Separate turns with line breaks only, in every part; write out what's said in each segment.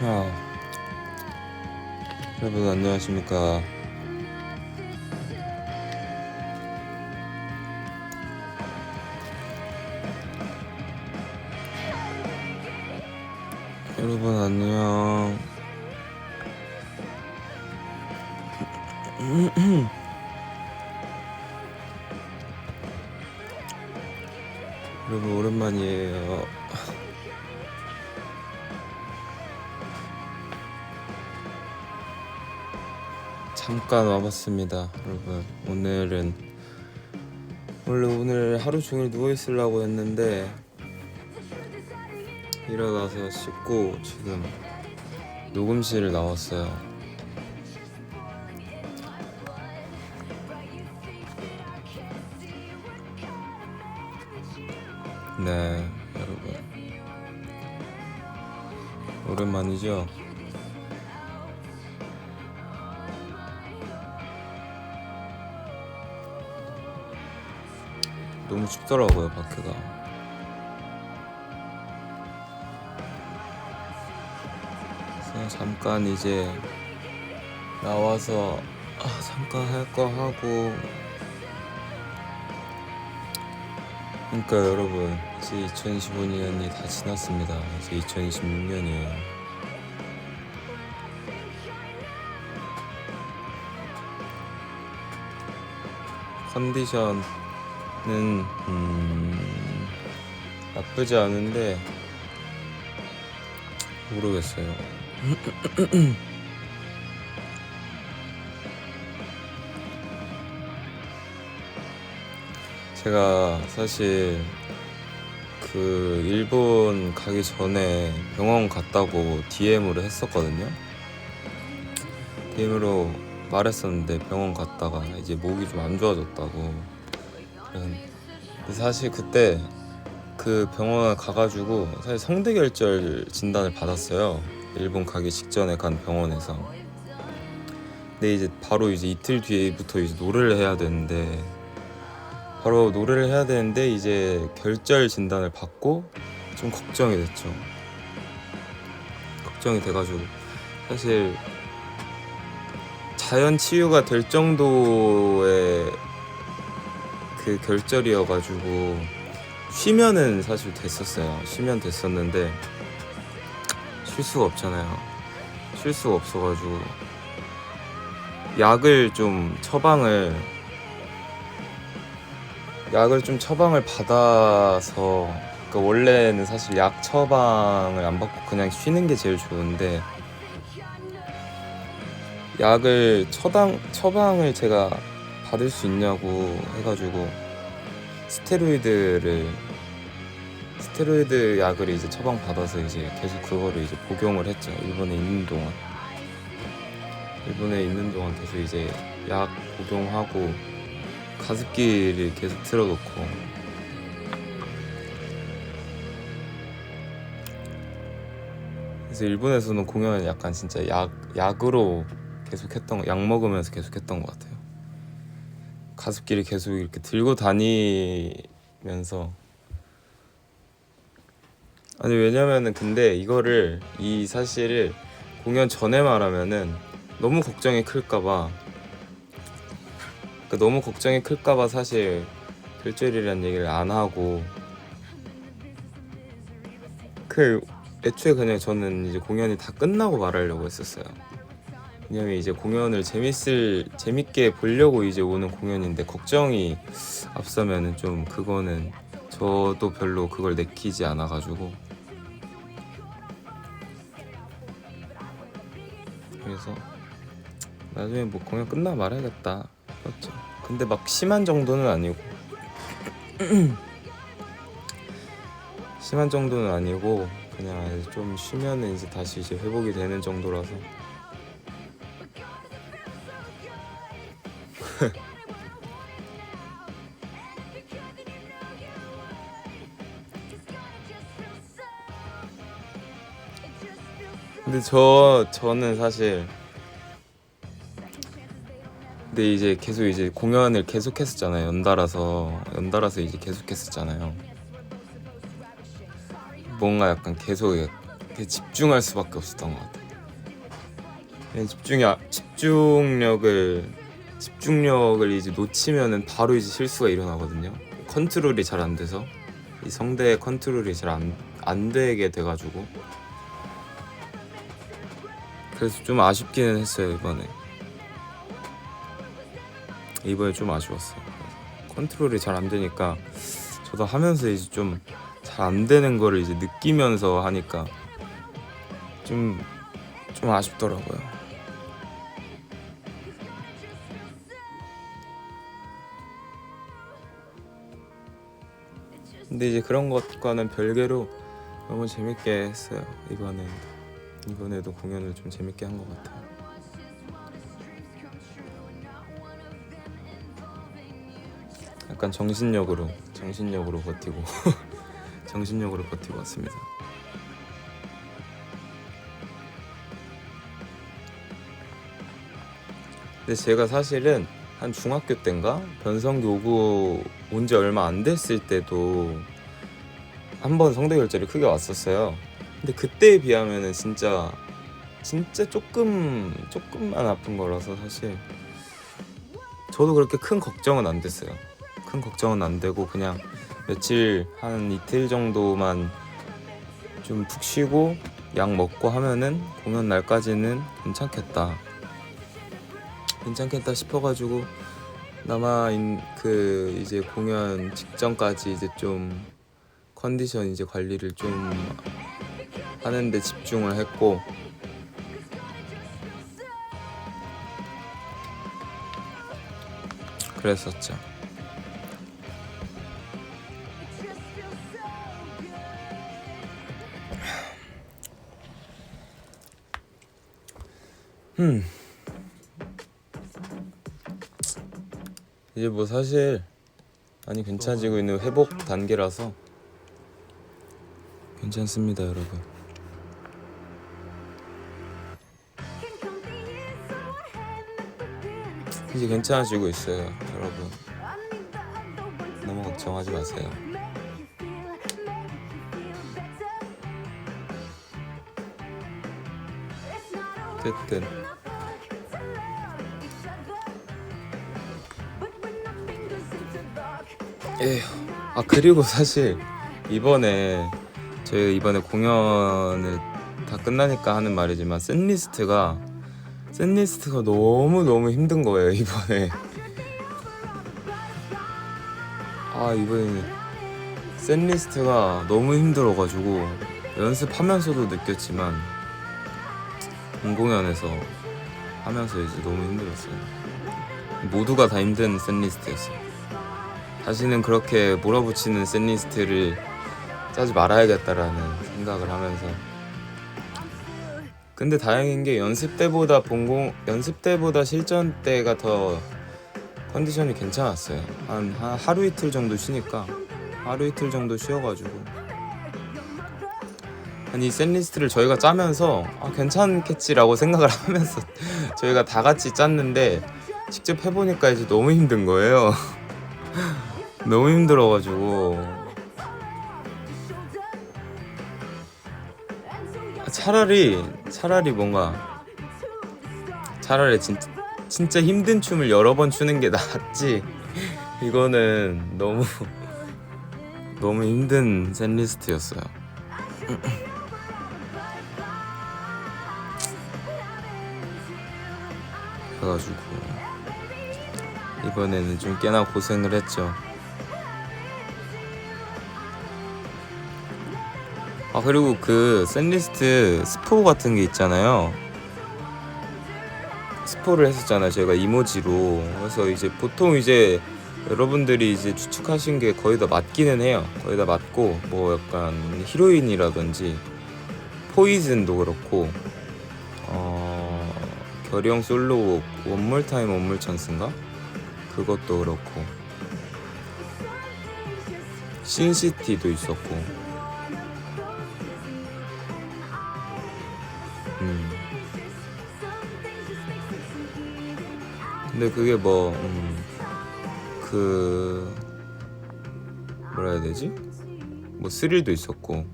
아, 여러분 안녕하십니까. 여러분 안녕. 여러분 오랜만이에요. 잠깐 와봤습니다. 여러분 원래 오늘 하루 종일 누워있으려고 했는데 일어나서 씻고 지금 녹음실을 나왔어요. 네, 여러분 오랜만이죠? 너무 춥더라고요, 밖에가. 그래서 잠깐 이제 나와서 잠깐 할 거 하고. 그러니까 여러분 이제 2015년이 다 지났습니다. 이제 2026년이에요. 컨디션은 나쁘지 않은데 모르겠어요. 제가 사실 그 일본 가기 전에 병원 갔다고 DM으로 했었거든요. DM으로 말했었는데 병원 갔다가 이제 목이 좀 안 좋아졌다고. 근데 사실 그때 그 병원에 가가지고 사실 성대결절 진단을 받았어요. 일본 가기 직전에 간 병원에서. 근데 이제 바로 이제 이틀 뒤에부터 이제 노래를 해야 되는데 이제 결절 진단을 받고 좀 걱정이 됐죠. 걱정이 돼가지고 사실 자연 치유가 될 정도의 그 결절이어가지고 쉬면은 사실 됐었어요. 쉬면 됐었는데 쉴 수가 없잖아요. 쉴 수가 없어가지고 약을 좀 처방을 받아서, 그러니까 원래는 사실 약 처방을 안 받고 그냥 쉬는 게 제일 좋은데 약을 처방을 제가 받을 수 있냐고 해가지고 스테로이드 약을 이제 처방 받아서 이제 계속 그거를 이제 복용을 했죠. 일본에 있는 동안 계속 이제 약 복용하고 가습기를 계속 틀어놓고. 그래서 일본에서는 공연을 약간 진짜 약으로 약 먹으면서 계속 했던 것 같아요. 가습기를 계속 이렇게 들고 다니면서. 아니 왜냐면은 근데 이 사실을 공연 전에 말하면은 너무 걱정이 클까봐 사실 결절이라는 얘기를 안 하고 애초에 그냥 저는 이제 공연이 다 끝나고 말하려고 했었어요. 왜냐면 이제 공연을 재밌게 보려고 이제 오는 공연인데 걱정이 앞서면은 좀 그거는 저도 별로 그걸 내키지 않아가지고. 그래서 나중에 뭐 공연 끝나고 말해야겠다 그렇죠. 근데 막 심한 정도는 아니고 그냥 좀 쉬면은 이제 다시 이제 회복이 되는 정도라서. 근데 저는 사실 근데 이제 계속 이제 공연을 계속했었잖아요. 연달아서 이제 계속했었잖아요. 뭔가 약간 계속 이렇게 집중할 수밖에 없었던 것 같아요. 집중력을 이제 놓치면은 바로 이제 실수가 일어나거든요. 컨트롤이 잘 안 돼서 이 성대 컨트롤이 잘 안 되게 돼가지고 그래서 좀 아쉽기는 했어요. 이번에 좀 아쉬웠어요. 컨트롤이 잘 안 되니까 저도 하면서 이제 좀 잘 안 되는 거를 이제 느끼면서 하니까 좀 아쉽더라고요. 근데 이제 그런 것과는 별개로 너무 재밌게 했어요. 이번에도 공연을 좀 재밌게 한 것 같아요. 약간 정신력으로 버티고 정신력으로 버티고 왔습니다. 근데 제가 사실은 한 중학교 때인가 변성교구 온 지 얼마 안 됐을 때도 한번 성대 결절이 크게 왔었어요. 근데 그때에 비하면은 진짜 조금만 아픈 거라서 사실 저도 그렇게 큰 걱정은 안 됐어요. 큰 걱정은 안 되고 그냥 며칠 한 이틀 정도만 좀 푹 쉬고 약 먹고 하면은 공연 날까지는 괜찮겠다 싶어가지고 그 이제 공연 직전까지 이제 좀 컨디션 이제 관리를 좀 하는데 집중을 했고 그랬었죠. 이제 뭐 사실 많이 괜찮아지고 있는 회복 단계라서 괜찮습니다, 여러분. 이제 괜찮아지고 있어요, 여러분. 너무 걱정하지 마세요. 어쨌든 그리고 사실 저희 이번에 공연을 다 끝나니까 하는 말이지만 셋리스트가 너무 힘든 거예요. 이번에 셋리스트가 너무 힘들어가지고 연습하면서도 느꼈지만 본공연에서 하면서 이제 너무 힘들었어요. 모두가 다 힘든 셋리스트였어요. 다시는 그렇게 몰아붙이는 셋리스트를 짜지 말아야겠다라는 생각을 하면서 근데 다행인 게 연습 때보다 실전 때가 더 컨디션이 괜찮았어요. 한 하루 이틀 정도 쉬어가지고 이 셋리스트를 저희가 짜면서 괜찮겠지라고 생각을 하면서 저희가 다 같이 짰는데 직접 해보니까 이제 너무 힘든 거예요. 너무 힘들어가지고 차라리 진짜 힘든 춤을 여러 번 추는 게 낫지. 이거는 너무 힘든 셋리스트였어요. 그래가지고 이번에는 좀 꽤나 고생을 했죠. 그리고 그 셋리스트 스포 같은 게 있잖아요. 스포를 했었잖아요. 저희가 이모지로. 그래서 이제 보통 이제 여러분들이 이제 추측하신 게 거의 다 맞기는 해요. 거의 다 맞고 뭐 약간 히로인이라든지 포이즌도 그렇고 결영 솔로 원몰 타임 원몰 찬스인가? 그것도 그렇고 신시티도 있었고 근데 그게 뭐라 해야 되지? 뭐 스릴도 있었고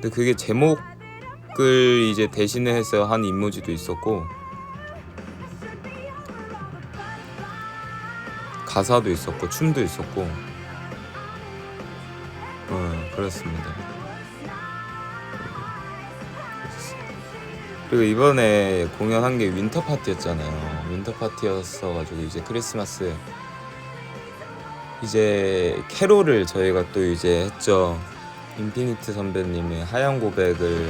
근데 그게 제목을 이제 대신해서 한 이모지도 있었고 가사도 있었고 춤도 있었고 그렇습니다. 그리고 이번에 공연한 게 윈터 파티였잖아요. 윈터 파티였어가지고 이제 크리스마스 이제 캐롤을 저희가 또 이제 했죠. 인피니트 선배님의 하얀 고백을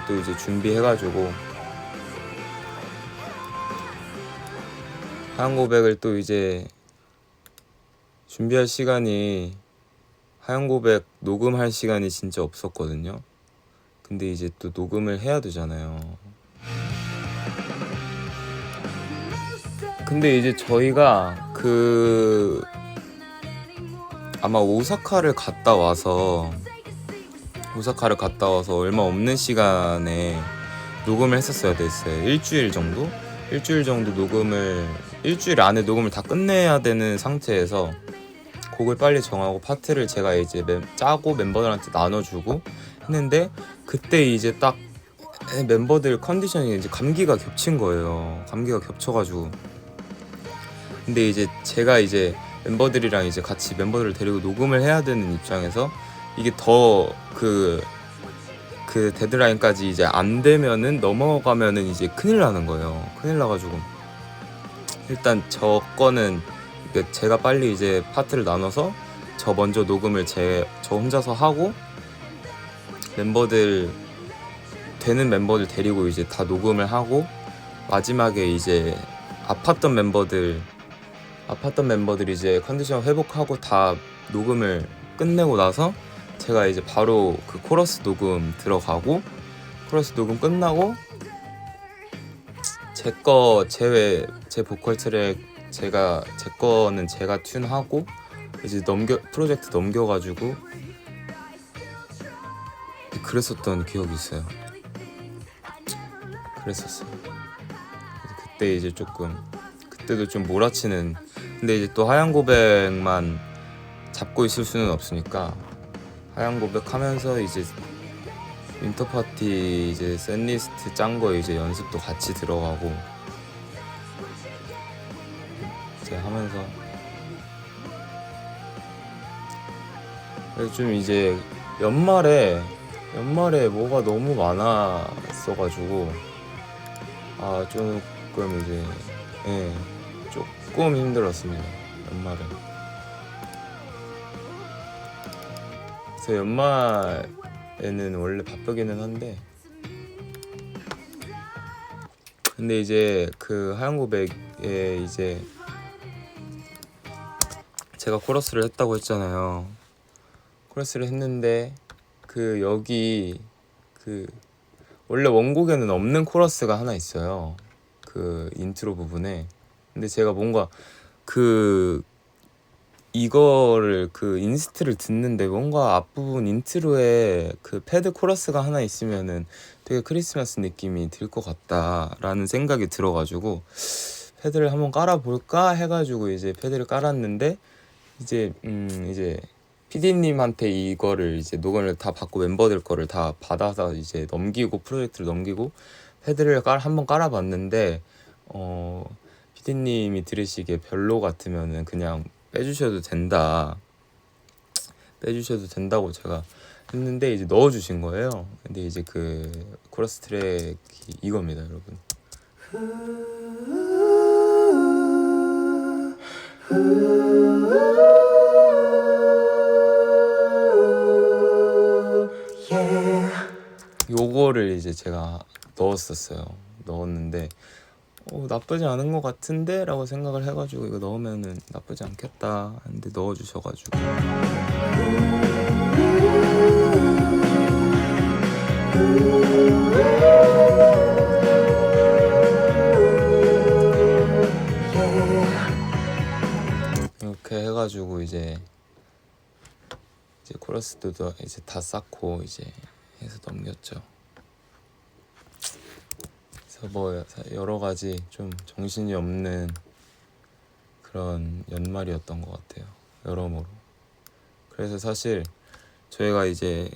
또 이제 준비해가지고 하얀 고백을 또 이제 준비할 시간이 하얀 고백 녹음할 시간이 진짜 없었거든요. 근데 이제 또 녹음을 해야 되잖아요. 근데 이제 저희가 아마 오사카를 갔다 와서 얼마 없는 시간에 녹음을 했었어야 됐어요. 일주일 정도 일주일 안에 녹음을 다 끝내야 되는 상태에서 곡을 빨리 정하고 파트를 제가 이제 짜고 멤버들한테 나눠주고 했는데 그때 이제 딱 멤버들 컨디션이 이제 감기가 겹친 거예요. 감기가 겹쳐가지고 근데 이제 제가 이제 멤버들이랑 이제 같이 멤버들을 데리고 녹음을 해야 되는 입장에서 이게 더 그 데드라인까지 이제 안 되면은 넘어가면은 이제 큰일 나는 거예요. 큰일 나가지고 일단 저 거는 제가 빨리 이제 파트를 나눠서 저 먼저 녹음을 저 혼자서 하고 되는 멤버들 데리고 이제 다 녹음을 하고 마지막에 이제 아팠던 멤버들이 이제 컨디션 회복하고 다 녹음을 끝내고 나서 제가 이제 바로 그 코러스 녹음 들어가고 코러스 녹음 끝나고 제 보컬 트랙 제 거는 제가 튠하고 이제 프로젝트 넘겨가지고 그랬었던 기억이 있어요. 그랬었어요. 그때 이제 그때도 좀 몰아치는 근데 이제 또 하얀 고백만 잡고 있을 수는 없으니까 하얀 고백 하면서 이제 윈터 파티 이제 셋리스트 짠 거 이제 연습도 같이 들어가고 이제 하면서 좀 이제 연말에 뭐가 너무 많았어가지고 조금 이제 조금 힘들었습니다. 연말에. 그래서 연말에는 원래 바쁘기는 한데 근데 이제 그 하얀 고백에 이제 제가 코러스를 했다고 했잖아요. 코러스를 했는데 여기 원래 원곡에는 없는 코러스가 하나 있어요. 그 인트로 부분에. 근데 제가 뭔가 이거를 인스트를 듣는데 뭔가 앞부분 인트로에 패드 코러스가 하나 있으면은 되게 크리스마스 느낌이 들 것 같다라는 생각이 들어가지고 패드를 한번 깔아볼까 해가지고 이제 패드를 깔았는데 이제 PD님한테 이거를 이제 녹음을 다 받고 멤버들 거를 다 받아서 이제 프로젝트를 넘기고 패드를 한번 깔아봤는데 PD님이 들으시기에 별로 같으면은 그냥 빼주셔도 된다고 제가 했는데 이제 넣어주신 거예요. 근데 이제 코러스 트랙이 이겁니다, 여러분. 요거를 이제 제가 넣었는데 나쁘지 않은 것 같은데 라고 생각을 해가지고 이거 넣으면은 나쁘지 않겠다 했는데 넣어주셔가지고 이렇게 해가지고 이제 코러스도 이제 다 쌓고 이제 해서 넘겼죠. 그래서 뭐 여러 가지 좀 정신이 없는 그런 연말이었던 것 같아요. 여러모로. 그래서 사실 저희가 이제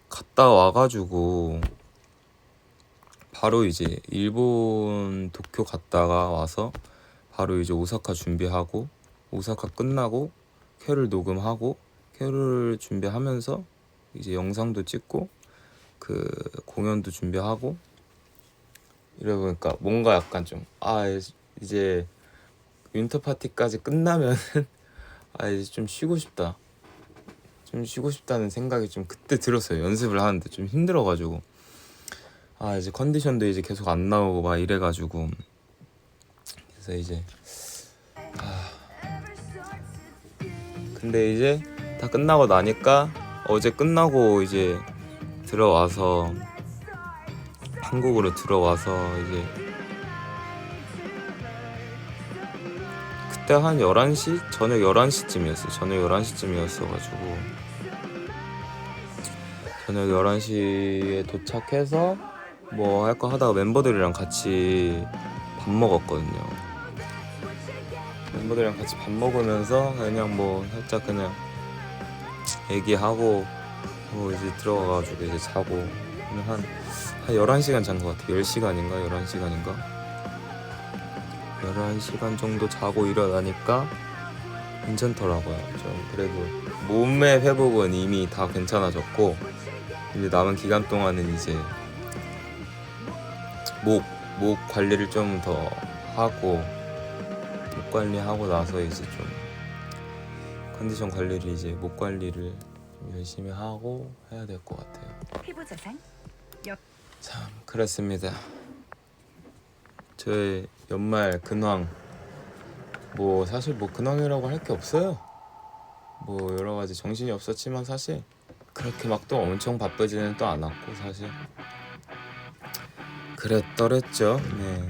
갔다 와가지고 바로 이제 일본 도쿄 갔다가 와서 바로 이제 오사카 준비하고, 오사카 끝나고 캐롤 녹음하고, 캐롤 준비하면서 이제 영상도 찍고 그 공연도 준비하고, 이러다 보니까 뭔가 약간 좀 이제 윈터 파티까지 끝나면 이제 좀 쉬고 싶다, 좀 쉬고 싶다는 생각이 좀 그때 들었어요. 연습을 하는데 좀 힘들어가지고, 이제 컨디션도 이제 계속 안 나오고 막 이래가지고, 그래서 이제 근데 이제 다 끝나고 나니까, 어제 끝나고 이제 들어와서, 한국으로 들어와서 이제 그때 한 11시? 저녁 11시쯤이었어요. 저녁 11시쯤이었어가지고 저녁 11시에 도착해서 뭐 할 거 하다가 멤버들이랑 같이 밥 먹었거든요. 멤버들이랑 같이 밥 먹으면서 그냥 뭐 살짝 그냥 얘기하고 이제 들어가가지고 이제 자고, 한 11시간 잔 것 같아요. 10시간인가 11시간인가 11시간 정도 자고 일어나니까 괜찮더라고요. 좀 그래도 몸의 회복은 이미 다 괜찮아졌고, 이제 남은 기간 동안은 이제 목 관리를 좀 더 하고, 목 관리하고 나서 이제 좀 컨디션 관리를, 이제 목 관리를 좀 열심히 하고 해야 될 것 같아요.
피부 자상.
참 그렇습니다. 저의 연말 근황, 뭐 사실 뭐 근황이라고 할 게 없어요. 뭐 여러 가지 정신이 없었지만 사실 그렇게 막 또 엄청 바쁘지는 또 않았고, 사실 그랬더랬죠. 네.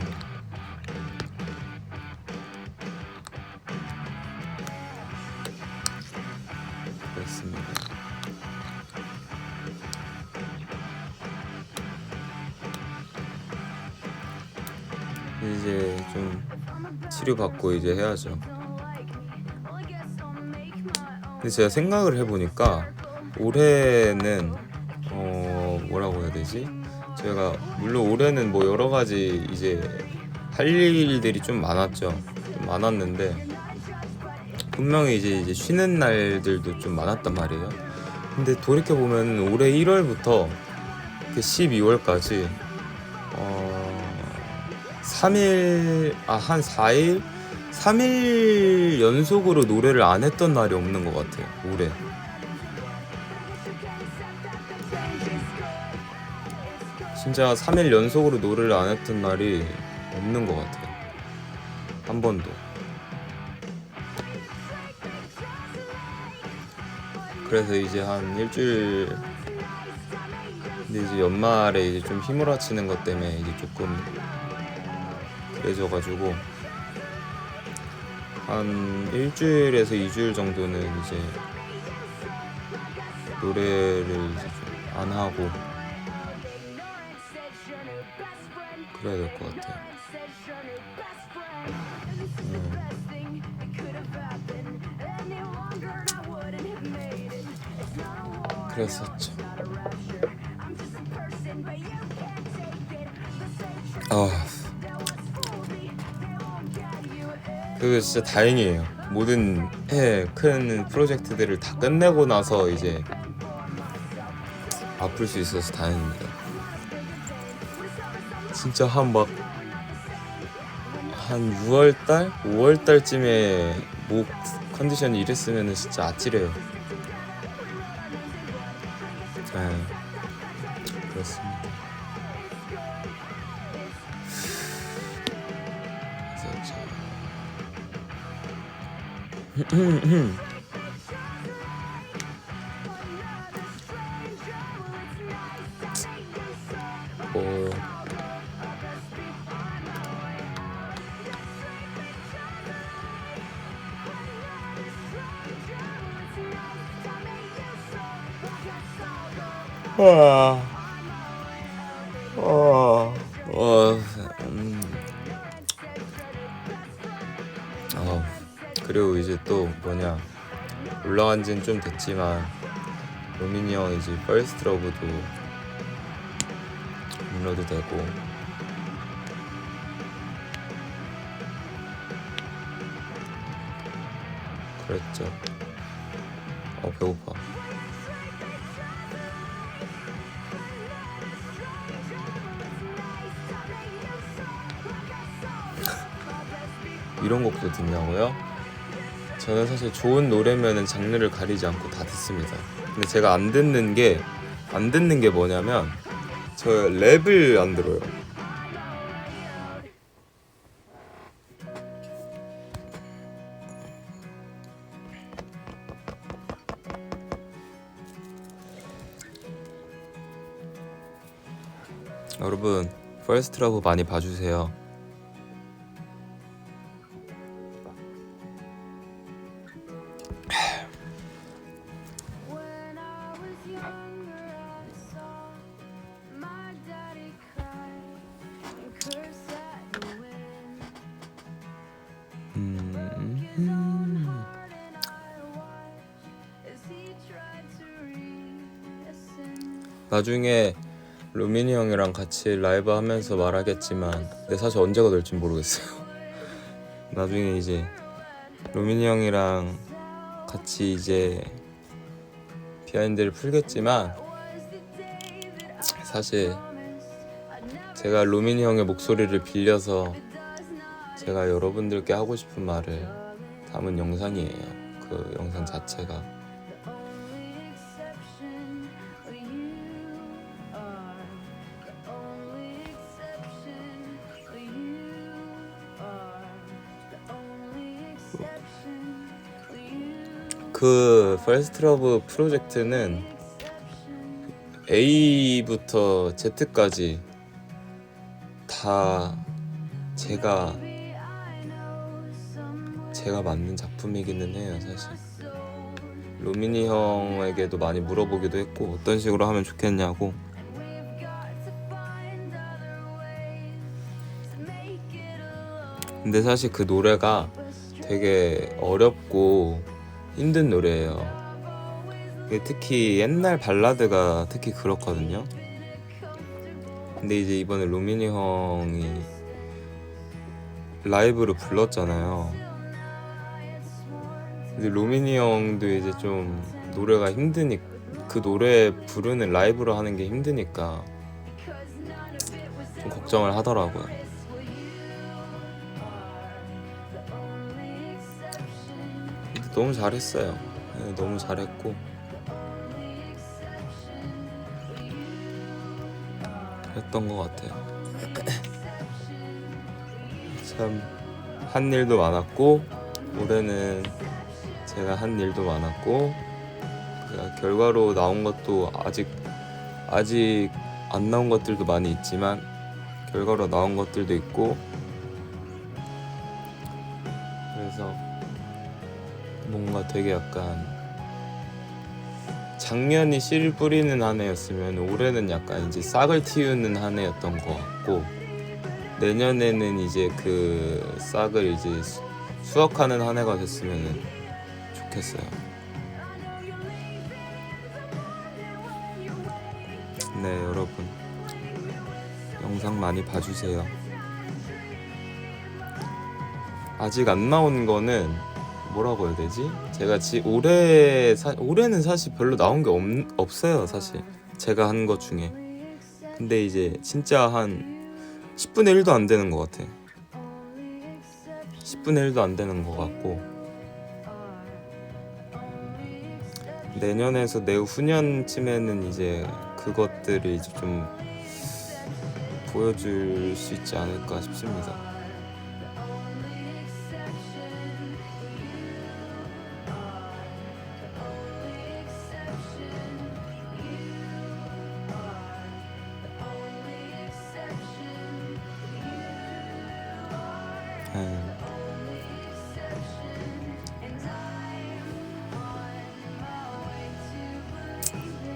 그렇습니다. 이제 좀 치료받고 이제 해야죠. 근데 제가 생각을 해보니까 올해는 뭐라고 해야 되지? 제가 물론 올해는 뭐 여러 가지 이제 할 일들이 좀 많았죠. 좀 많았는데 분명히 이제 쉬는 날들도 좀 많았단 말이에요. 근데 돌이켜 보면 올해 1월부터 12월까지 3일 한 4일 3일 연속으로 노래를 안 했던 날이 없는 것 같아요, 올해. 진짜 3일 연속으로 노래를 안 했던 날이 없는 것 같아요, 한 번도. 그래서 이제 한 일주일, 근데 이제 연말에 이제 좀 휘몰아치는 것 때문에 이제 조금 그래져가지고 한 일주일에서 2주일 정도는 이제 노래를 이제 안 하고 그래야 될 것 같아요. 그랬었죠. 그거 진짜 다행이에요. 모든 큰 프로젝트들을 다 끝내고 나서 이제 아플 수 있어서 다행입니다. 진짜 한 6월달? 5월달쯤에 목 컨디션이 이랬으면 진짜 아찔해요. 네, 그렇습니다. 뭐 그리고 이제 또 올라간 지는 좀 됐지만 로민이 형 이제 퍼스트 러브도 업로드 되고 그랬죠. 배고파. 이런 곡도 듣냐고요? 저는 사실 좋은 노래면은 장르를 가리지 않고 다 듣습니다. 근데 제가 안 듣는 게 뭐냐면 저 랩을 안 들어요. 여러분 퍼스트 러브 많이 봐주세요. 나중에 로민이 형이랑 같이 라이브 하면서 말하겠지만 근데 사실 언제가 될지 모르겠어요. 나중에 이제 로민이 형이랑 같이 이제 비하인드를 풀겠지만 사실 제가 로민이 형의 목소리를 빌려서 제가 여러분들께 하고 싶은 말을 담은 영상이에요. 그 영상 자체가. 그 퍼스트 러브 프로젝트는 A부터 Z까지 다 제가 만든 작품이기는 해요. 사실 로민이 형에게도 많이 물어보기도 했고 어떤 식으로 하면 좋겠냐고. 근데 사실 그 노래가 되게 어렵고 힘든 노래예요. 특히 옛날 발라드가 특히 그렇거든요. 근데 이제 이번에 로민이 형이 라이브로 불렀잖아요. 근데 로민이 형도 이제 좀 노래가 힘드니까 그 노래 부르는 라이브로 하는 게 힘드니까 좀 걱정을 하더라고요. 너무 잘했어요. 네, 너무 잘했고 했던 것 같아요. 참 한 일도 많았고 올해는 제가 한 일도 많았고 결과로 나온 것도 아직 안 나온 것들도 많이 있지만 결과로 나온 것들도 있고 그래서 뭔가 되게 약간 작년이 씨를 뿌리는 한 해였으면 올해는 약간 이제 싹을 틔우는 한 해였던 것 같고 내년에는 이제 그 싹을 이제 수확하는 한 해가 됐으면 좋겠어요. 네, 여러분 영상 많이 봐주세요. 아직 안 나온 거는 뭐라고 해야 되지? 제가 올해는 사실 별로 나온 게 없어요. 사실 제가 한 것 중에. 근데 이제 진짜 한 10분의 1도 안 되는 것 같아. 10분의 1도 안 되는 것 같고 내년에서 내후년쯤에는 이제 그것들을 이제 좀 보여줄 수 있지 않을까 싶습니다.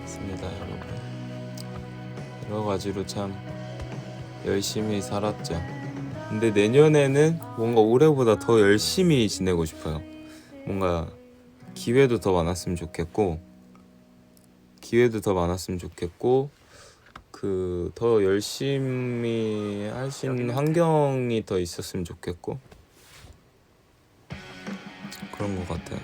맞습니다, 여러분. 여러 가지로 참 열심히 살았죠. 근데 내년에는 뭔가 올해보다 더 열심히 지내고 싶어요. 뭔가 기회도 더 많았으면 좋겠고 기회도 더 많았으면 좋겠고 그 더 열심히 할 수 있는 환경이 더 있었으면 좋겠고 그런 것 같아요.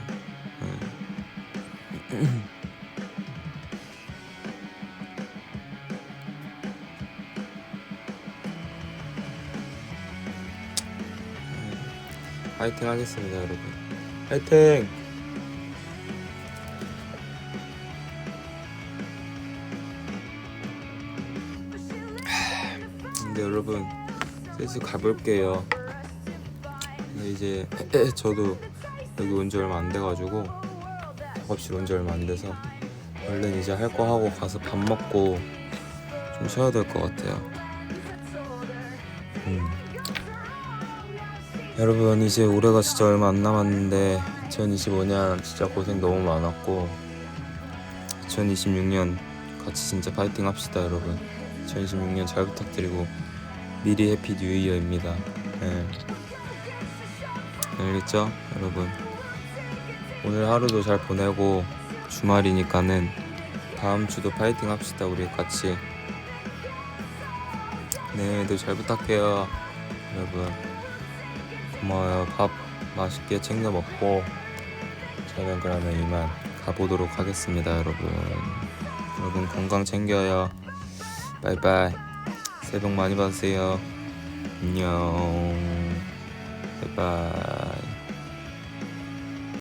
파이팅 하겠습니다, 여러분. 파이팅! 근데 여러분 슬슬 가볼게요. 이제 저도 여기 온 지 얼마 안 돼가지고 작업실 온 지 얼마 안 돼서 얼른 이제 할 거 하고 가서 밥 먹고 좀 쉬어야 될 것 같아요. 여러분 이제 올해가 진짜 얼마 안 남았는데 2025년 진짜 고생 너무 많았고 2026년 같이 진짜 파이팅 합시다 여러분. 2026년 잘 부탁드리고 미리 해피 뉴 이어입니다. 알겠죠 여러분? 오늘 하루도 잘 보내고 주말이니까는 다음 주도 파이팅 합시다 우리 같이. 내일도 잘 부탁해요 여러분. 고마워요. 밥 맛있게 챙겨 먹고 저는 그러면 이만 가보도록 하겠습니다 여러분. 여러분 건강 챙겨요. 바이바이. 새해 복 많이 받으세요. 안녕. 바이바이.